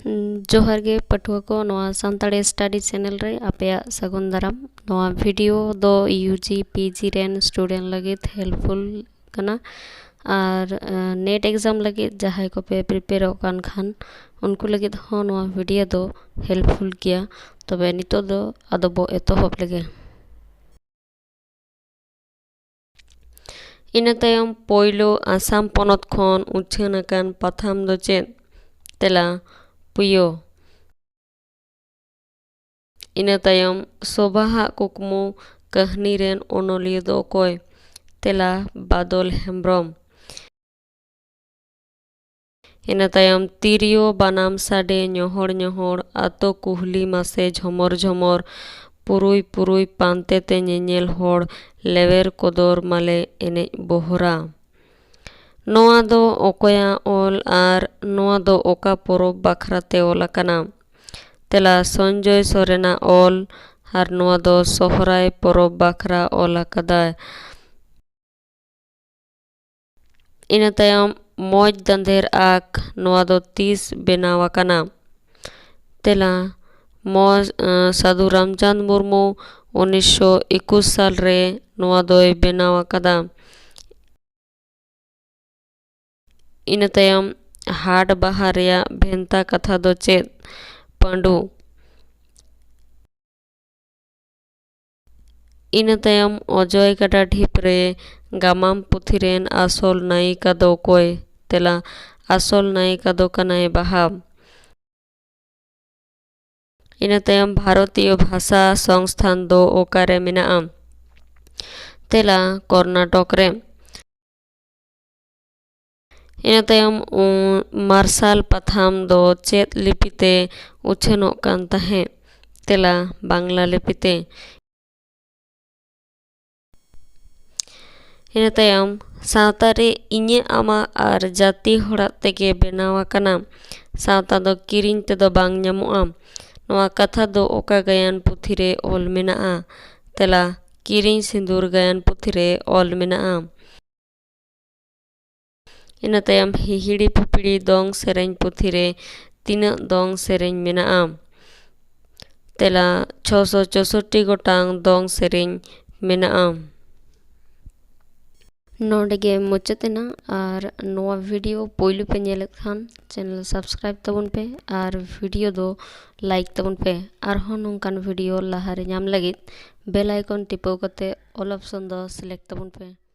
जोहार गे पठुआ को नवा सानताड़ी स्टडी चैनल रे आपया सगुन दाराम नवा वीडियो दो यूजी पीजी रेन स्टूडेंट लगित हेल्पफुल कना और नेट एग्जाम लगित जहां को पे प्रिपेयर कान खान उनको लगित हो नवा वीडियो दो हेल्पफुल किया तबे नितो दो आदो बो एतोहब लगे ina tayom poilo asam ponot khon uchhan akan patham do chet tela puyo ina tayom sobaha kukmu kahni ren onoliyo do koy tela badol hembrom ina tayom tirio banam sade nyohor ato kuhli mase jhomor jhomor पुरुई पुरुई पानते ते ñeñel हर लेवेर कोदर माले एने बोहरा नोआ दो ओकया ओल are नोआ दो ओका पोरब बाखराते ओल आकाना तेला संजय सोरेना ओल आर नोआ दो सोहराय पोरब बाखरा ओल आकादा इना तायम मौज दंधेर आक नोआ दो 30 बेनाव आकाना तेला साधु रामचंद मुर्मू 1921 साल रे नोआ दोय बेनाव आकादा ina tayam हाट बाहा रेया भेंता कथा दो चेत पांडु ina tayam अजय गडा ढिप रे गामाम पुथी रेन आसल नायिका दो कोय तेला आसल नायिका दो कनाय बाहाब ina tayam भारतीय भाषा संस्थान दो ओकारे मेनाआ तेला कर्नाटक रे ina tayam मार्शल पाथाम दो चेत लिपिते उछेनो कान ताहे तेला बांग्ला लिपिते ina tayam सावता रे इnye आमा आर जाति होड़ा तेगे बेनावा कना सावता दो किरिन ते दो बांग ᱧᱟᱢᱚᱜᱼᱟ नोआ कथा दो ओका गायन पुथी रे ओल मेनाआ तेला किरिन सिंदूर गायन पुथी रे ओल मेनाआ ina tayam हिहिड़ी पिपिड़ी दोंग सेरेñ पुथी रे तीना दोंग सेरेñ मेनाआ तेला 664 गोटांग दोंग सेरेñ मेनाआ नोडेगे मुचतेना और नोआ वीडियो पोइलु पे नेलेत खान चैनल सब्सक्राइब तबुन पे और वीडियो दो लाइक तबुन पे और हों नोंकान वीडियो लहारे नाम लगित बेल आइकन टिपो कते ऑल ऑप्शन दो सिलेक्ट तबुन पे।